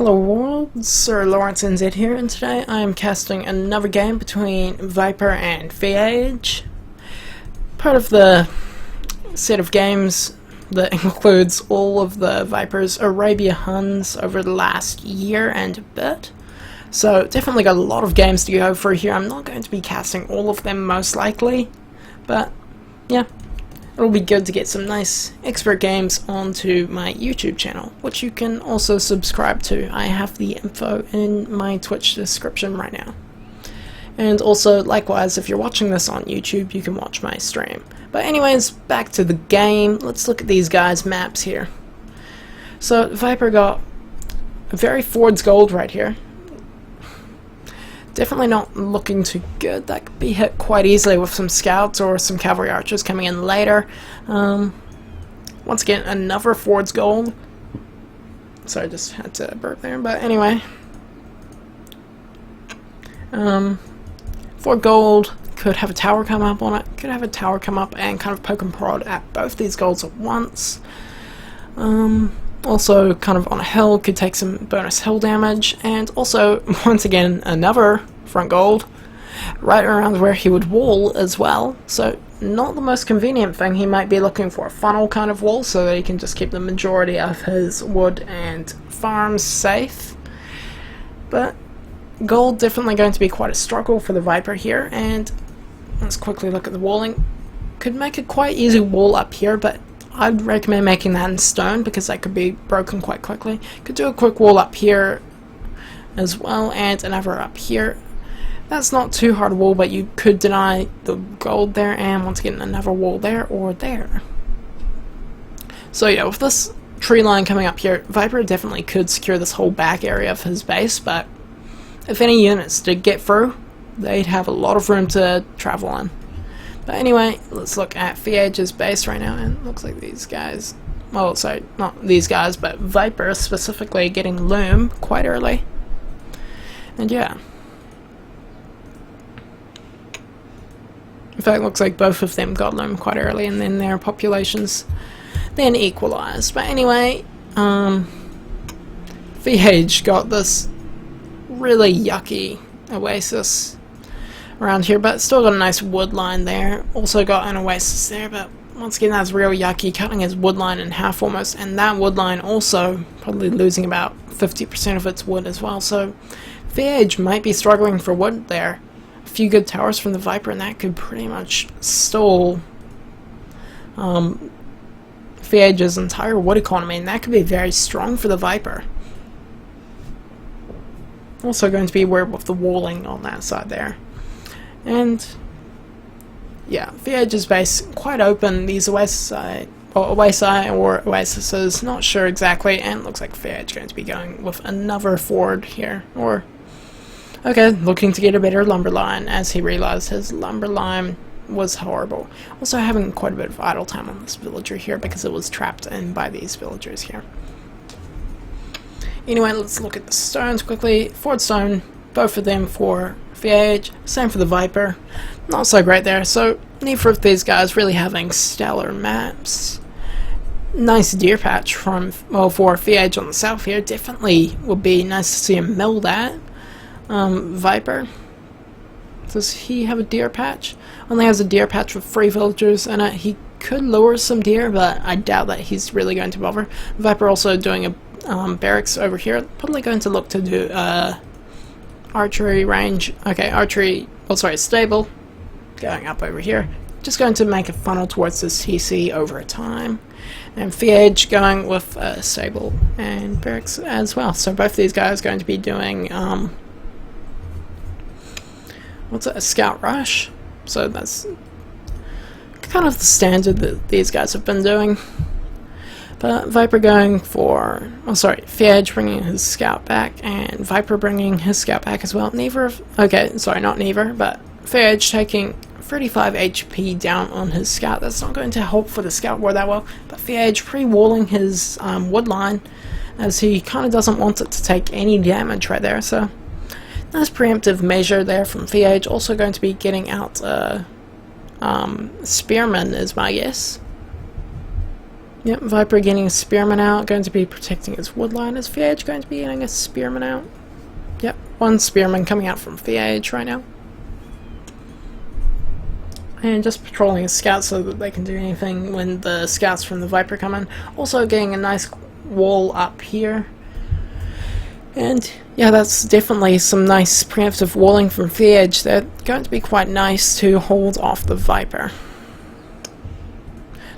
Hello world, SirLaurenceNZ here, and today I am casting another game between Viper and FeAge. Part of the set of games that includes all of the Viper's Arabia Huns over the last year and a bit. So definitely got a lot of games to go through here. I'm not going to be casting all of them most likely, but yeah. It'll be good to get some nice expert games onto my YouTube channel, which you can also subscribe to. I have the info in my Twitch description right now. And also, likewise, if you're watching this on YouTube, you can watch my stream. But anyways, back to the game. Let's look at these guys' maps here. So, Viper got a very Ford's Gold right here. Definitely not looking too good. That could be hit quite easily with some scouts or some cavalry archers coming in later. Once again, another Ford's Gold. Sorry, I just had to burp there, but anyway. Ford Gold could have a tower come up on it. Could have a tower come up and kind of poke and prod at both these golds at once. Also, kind of on a hill, could take some bonus hill damage, and also, once again, another front gold, right around where he would wall as well, so not the most convenient thing. He might be looking for a funnel kind of wall, so that he can just keep the majority of his wood and farms safe, but gold definitely going to be quite a struggle for the Viper here, and let's quickly look at the walling. Could make a quite easy wall up here, but I'd recommend making that in stone because that could be broken quite quickly. Could do a quick wall up here as well, and another up here. That's not too hard a wall, but you could deny the gold there, and once again another wall there or there. So yeah, with this tree line coming up here, Viper definitely could secure this whole back area of his base, but if any units did get through, they'd have a lot of room to travel in. But anyway, let's look at FeAge's base right now, and it looks like these guys, well, sorry, not these guys, but Viper specifically getting loom quite early. And yeah. In fact, it looks like both of them got loom quite early, and then their populations then equalized. But anyway, FeAge got this really yucky oasis around here, but still got a nice wood line there. Also got an oasis there, but once again that's real yucky, cutting his wood line in half almost, and that wood line also probably losing about 50% of its wood as well, so FeAge might be struggling for wood there. A few good towers from the Viper, and that could pretty much stall FeAge's entire wood economy, and that could be very strong for the Viper. Also going to be aware with the walling on that side there. And yeah, FeAge's base quite open. These oasis or oases, not sure exactly, and it looks like FeAge going to be going with another Ford here, or okay, looking to get a better lumber line as he realized his lumber line was horrible. Also having quite a bit of idle time on this villager here because it was trapped in by these villagers here. Anyway, let's look at the stones quickly. Ford stone, both of them for FeAge, same for the Viper. Not so great there, so neither of these guys really having stellar maps. Nice deer patch from, well, for FeAge on the south here. Definitely would be nice to see him mill that. Viper, does he have a deer patch? Only has a deer patch with 3 villagers in it. He could lure some deer, but I doubt that he's really going to bother. Viper also doing a barracks over here. Probably going to look to do archery range. Okay, archery, oh sorry, stable. Going up over here. Just going to make a funnel towards this TC over time. And FeAge going with a stable and barracks as well. So both these guys are going to be doing, what's it, a scout rush? So that's kind of the standard that these guys have been doing. But Viper going for, oh sorry, FeAge bringing his scout back, and Viper bringing his scout back as well. Neither of, okay, sorry, not neither, but FeAge taking 35 HP down on his scout. That's not going to help for the scout war that well, but FeAge pre-walling his wood line, as he kind of doesn't want it to take any damage right there, so nice preemptive measure there from FeAge. Also going to be getting out Spearman is my guess. Yep, Viper getting a Spearman out, going to be protecting his woodline. Is FeAge going to be getting a Spearman out? Yep, one Spearman coming out from FeAge right now. And just patrolling his scouts so that they can do anything when the scouts from the Viper come in. Also getting a nice wall up here. And yeah, that's definitely some nice preemptive walling from FeAge. They're going to be quite nice to hold off the Viper.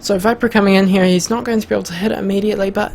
So Viper coming in here, he's not going to be able to hit it immediately, but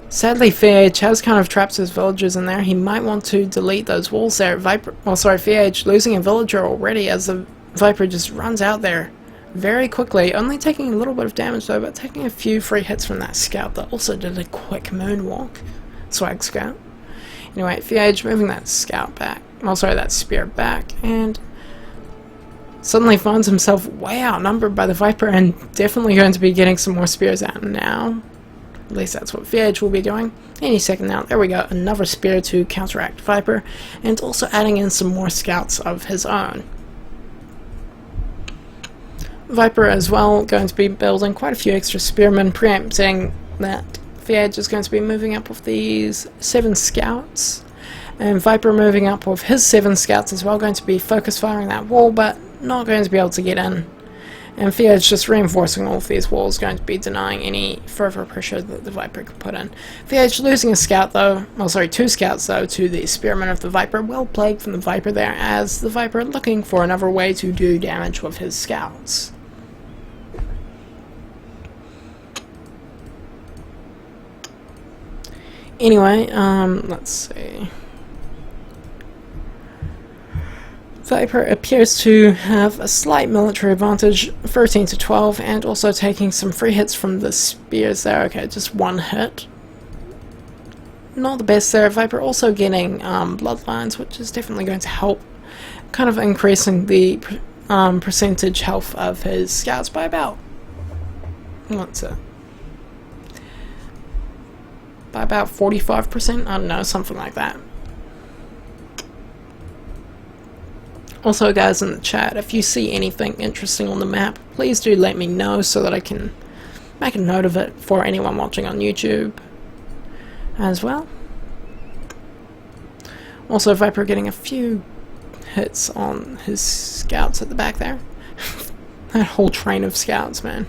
sadly FeAge has kind of trapped his villagers in there. He might want to delete those walls there. FeAge losing a villager already as the Viper just runs out there very quickly, only taking a little bit of damage though, but taking a few free hits from that scout that also did a quick moonwalk. Swag scout. Anyway, FeAge moving that scout back, that spear back, and suddenly finds himself way outnumbered by the Viper and definitely going to be getting some more spears out now. At least that's what FeAge will be doing. Any second now. There we go. Another spear to counteract Viper, and also adding in some more scouts of his own. Viper as well going to be building quite a few extra spearmen, preempting that FeAge is going to be moving up with these 7 scouts, and Viper moving up with his 7 scouts as well, going to be focus firing that wall but not going to be able to get in, and FeAge just reinforcing all of these walls, going to be denying any further pressure that the Viper could put in. FeAge losing a scout though, 2 scouts though, to the spearmen of the Viper. Well played from the Viper there, as the Viper looking for another way to do damage with his scouts. Anyway, let's see. Viper appears to have a slight military advantage, 13 to 12, and also taking some free hits from the spears there. Okay, just 1 hit. Not the best there. Viper also getting bloodlines, which is definitely going to help, kind of increasing the percentage health of his scouts by about, what's it? By about 45%? I don't know, something like that. Also guys in the chat, if you see anything interesting on the map, please do let me know so that I can make a note of it for anyone watching on YouTube as well. Also Viper getting a few hits on his scouts at the back there. That whole train of scouts, man.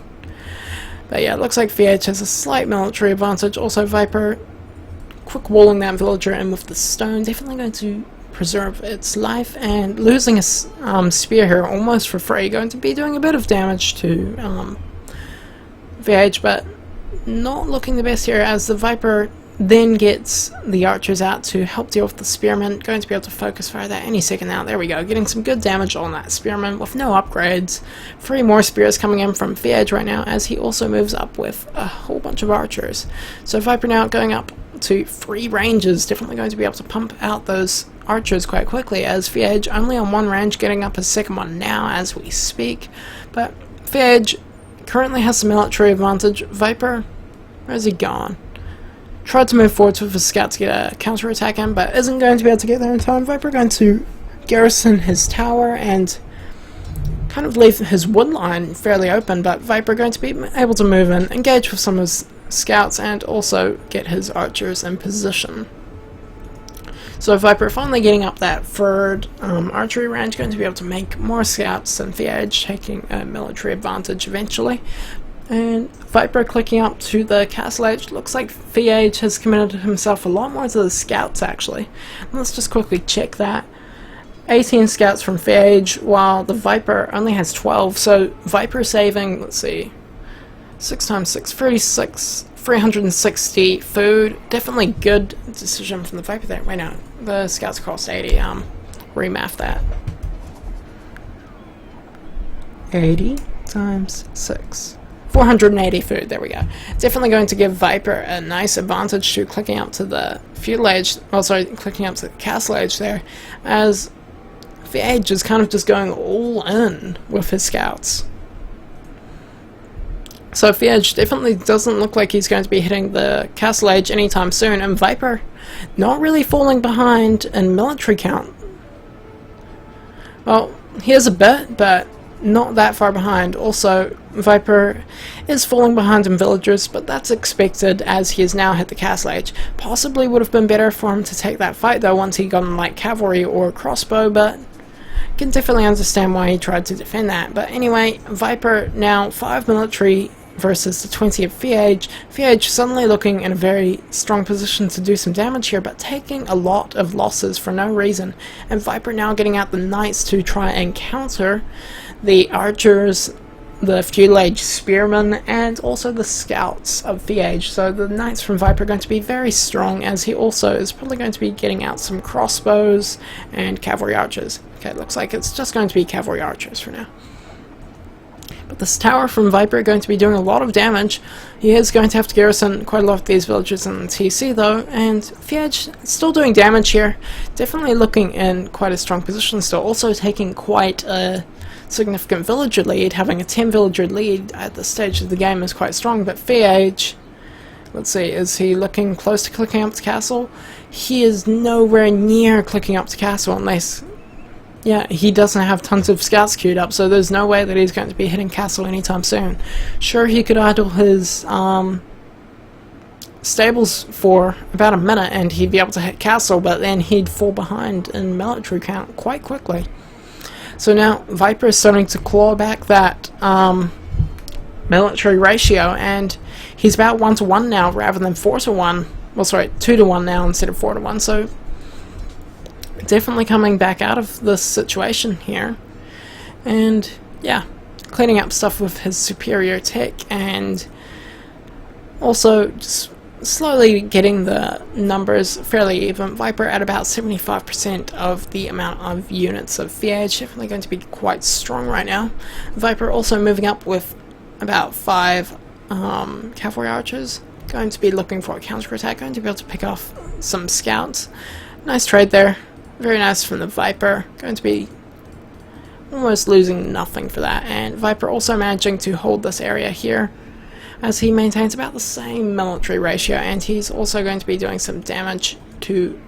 But yeah, it looks like FeAge has a slight military advantage. Also Viper quick walling that villager in with the stone, definitely going to preserve its life, and losing a spear here almost for free, going to be doing a bit of damage to FeAge, but not looking the best here, as the Viper then gets the archers out to help deal with the spearmen. Going to be able to focus fire that any second now. There we go, getting some good damage on that spearman with no upgrades. 3 more spears coming in from FeAge right now, as he also moves up with a whole bunch of archers. So Viper now going up to 3 ranges, definitely going to be able to pump out those archers quite quickly, as FeAge only on 1 range, getting up a second one now as we speak. But FeAge currently has some military advantage. Viper, where's he gone? Tried to move forwards with his scout to get a counter-attack in, but isn't going to be able to get there in time. Viper going to garrison his tower and kind of leave his wood line fairly open, but Viper going to be able to move in, engage with some of his scouts, and also get his archers in position. So Viper finally getting up that 3rd archery range, going to be able to make more scouts than FeAge, taking a military advantage eventually. And Viper clicking up to the castle edge. Looks like FeAge has committed himself a lot more to the scouts actually. Let's just quickly check that. 18 scouts from FeAge, while the Viper only has 12. So Viper saving, let's see, 6 times 6, 36, 360 food. Definitely good decision from the Viper there. Wait, no, the scouts cost 80. Remath that. 80 times 6. 480 food, there we go. Definitely going to give Viper a nice advantage to clicking up to the feudal age, clicking up to the castle age there, as FeAge is kind of just going all in with his scouts. So FeAge definitely doesn't look like he's going to be hitting the castle age anytime soon, and Viper not really falling behind in military count. Well, he is a bit, but not that far behind. Also, Viper is falling behind in villagers, but that's expected as he has now hit the castle age. Possibly would have been better for him to take that fight though once he got on like cavalry or crossbow, but can definitely understand why he tried to defend that. But anyway, Viper now 5 military versus the 20 of FeAge. FeAge suddenly looking in a very strong position to do some damage here, but taking a lot of losses for no reason. And Viper now getting out the knights to try and counter the archers, the FeAge spearmen, and also the scouts of FeAge. So the knights from Viper are going to be very strong, as he also is probably going to be getting out some crossbows and cavalry archers. Okay, it looks like it's just going to be cavalry archers for now. But this tower from Viper going to be doing a lot of damage. He is going to have to garrison quite a lot of these villages in the TC though, and FeAge still doing damage here. Definitely looking in quite a strong position still, also taking quite a significant villager lead. Having a 10 villager lead at this stage of the game is quite strong, but FeAge, let's see, is he looking close to clicking up to castle? He is nowhere near clicking up to castle unless... yeah, he doesn't have tons of scouts queued up, so there's no way that he's going to be hitting castle anytime soon. Sure, he could idle his stables for about a minute and he'd be able to hit castle, but then he'd fall behind in military count quite quickly. So now Viper is starting to claw back that military ratio, and he's about 1-to-1 now rather than 4-to-1. Well, sorry, 2-to-1 now instead of 4-to-1, so definitely coming back out of this situation here. And yeah, cleaning up stuff with his superior tech, and also just slowly getting the numbers fairly even. Viper at about 75% of the amount of units of FeAge, definitely going to be quite strong right now. Viper also moving up with about 5 cavalry archers, going to be looking for a counter-attack, going to be able to pick off some scouts. Nice trade there. Very nice from the Viper, going to be almost losing nothing for that. And Viper also managing to hold this area here, as he maintains about the same military ratio, and he's also going to be doing some damage to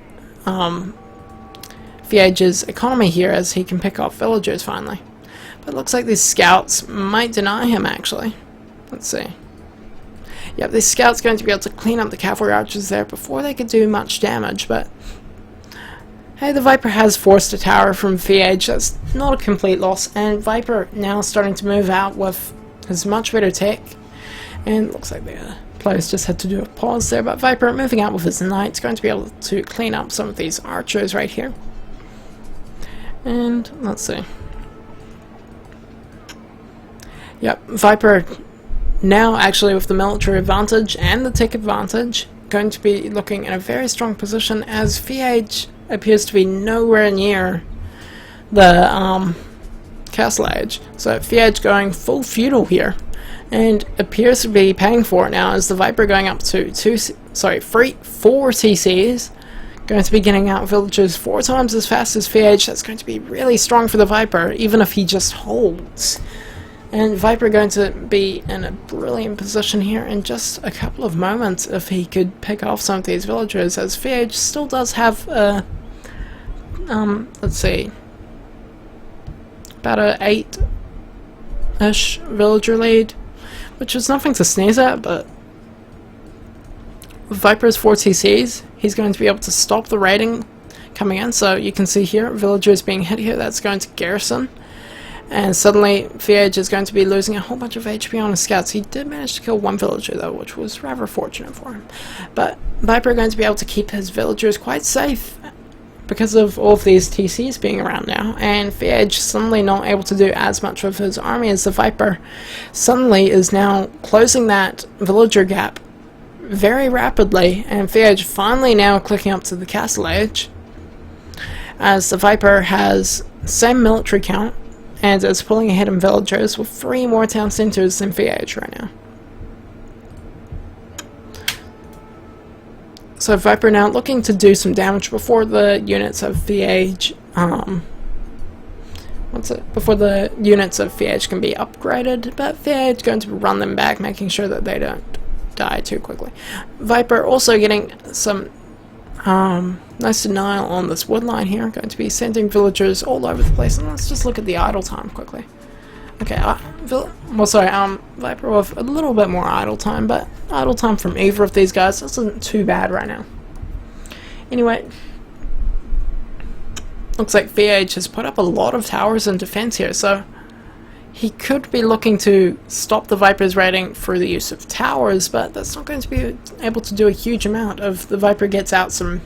FeAge's economy here, as he can pick off villagers finally. But it looks like these scouts might deny him actually. Let's see. Yep, these scouts going to be able to clean up the cavalry archers there before they could do much damage, but hey, the Viper has forced a tower from FeAge. That's not a complete loss, and Viper now starting to move out with his much better tech. And looks like the players just had to do a pause there, but Viper moving out with his knights, going to be able to clean up some of these archers right here. And let's see. Yep, Viper now actually with the military advantage and the tech advantage, going to be looking in a very strong position, as FeAge appears to be nowhere near the castle age. So FeAge going full feudal here, and appears to be paying for it now, as the Viper going up to 4 TCs, going to be getting out villagers 4 times as fast as FeAge. That's going to be really strong for the Viper, even if he just holds. And Viper going to be in a brilliant position here in just a couple of moments if he could pick off some of these villagers, as FeAge still does have a let's see, about a 8-ish villager lead, which is nothing to sneeze at, but with Viper's 4 TCs, he's going to be able to stop the raiding coming in. So you can see here, villagers being hit here, that's going to garrison. And suddenly, FeAge is going to be losing a whole bunch of HP on his scouts. He did manage to kill 1 villager though, which was rather fortunate for him. But Viper going to be able to keep his villagers quite safe because of all of these TCs being around now, and FeAge suddenly not able to do as much with his army, as the Viper suddenly is now closing that villager gap very rapidly, and FeAge finally now clicking up to the castle age, as the Viper has the same military count and is pulling ahead in villagers with 3 more town centers than FeAge right now. So Viper now looking to do some damage before the units of FeAge, before the units of FeAge can be upgraded, but FeAge going to run them back, making sure that they don't die too quickly. Viper also getting some nice denial on this wood line here, going to be sending villagers all over the place, and let's just look at the idle time quickly. Okay, well, sorry, Viper with a little bit more idle time, but idle time from either of these guys isn't too bad right now. Anyway, looks like FeAge has put up a lot of towers in defense here, so he could be looking to stop the Viper's raiding through the use of towers, but that's not going to be able to do a huge amount. If the Viper gets out some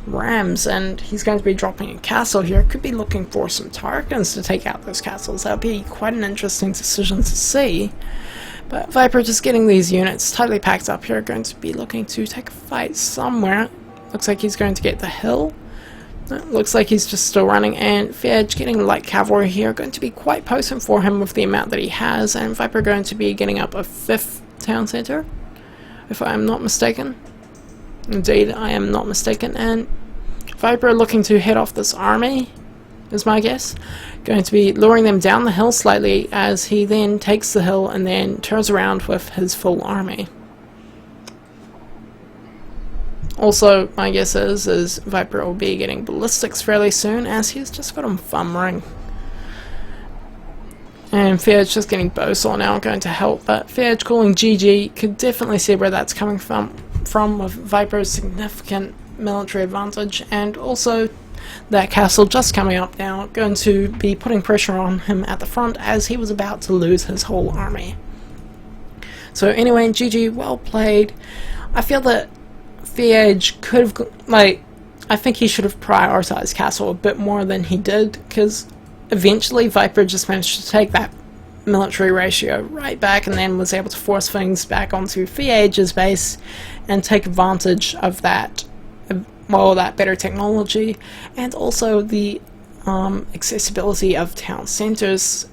rams and he's going to be dropping a castle here, could be looking for some Tarkans to take out those castles. That would be quite an interesting decision to see. But Viper just getting these units tightly packed up here, going to be looking to take a fight somewhere. Looks like he's going to get the hill. Looks like he's just still running, and FeAge getting light cavalry here, going to be quite potent for him with the amount that he has, and Viper going to be getting up a 5th town center, if I am not mistaken. Indeed, I am not mistaken, and Viper looking to head off this army, is my guess. Going to be luring them down the hill slightly, as he then takes the hill and then turns around with his full army. Also, my guess is Viper will be getting ballistics fairly soon, as he's just got him thumbering. And FeAge just getting bowsaw now, going to help, but FeAge calling GG, could definitely see where that's coming from with Viper's significant military advantage, and also that castle just coming up now, going to be putting pressure on him at the front, as he was about to lose his whole army. So anyway, GG, well played. I feel that FeAge could have, I think he should have prioritized castle a bit more than he did, because eventually Viper just managed to take that military ratio right back and then was able to force things back onto FeAge's base and take advantage of that, well, that better technology, and also the accessibility of town centers,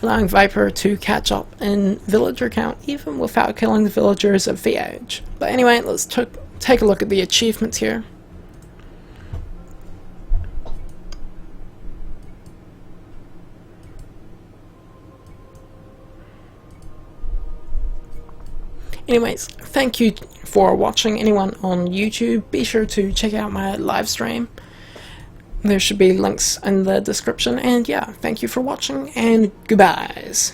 allowing Viper to catch up in villager count even without killing the villagers of FeAge. But anyway, let's take a look at the achievements here. Anyways, thank you for watching. Anyone on YouTube, be sure to check out my live stream. There should be links in the description, and yeah, thank you for watching, and goodbyes.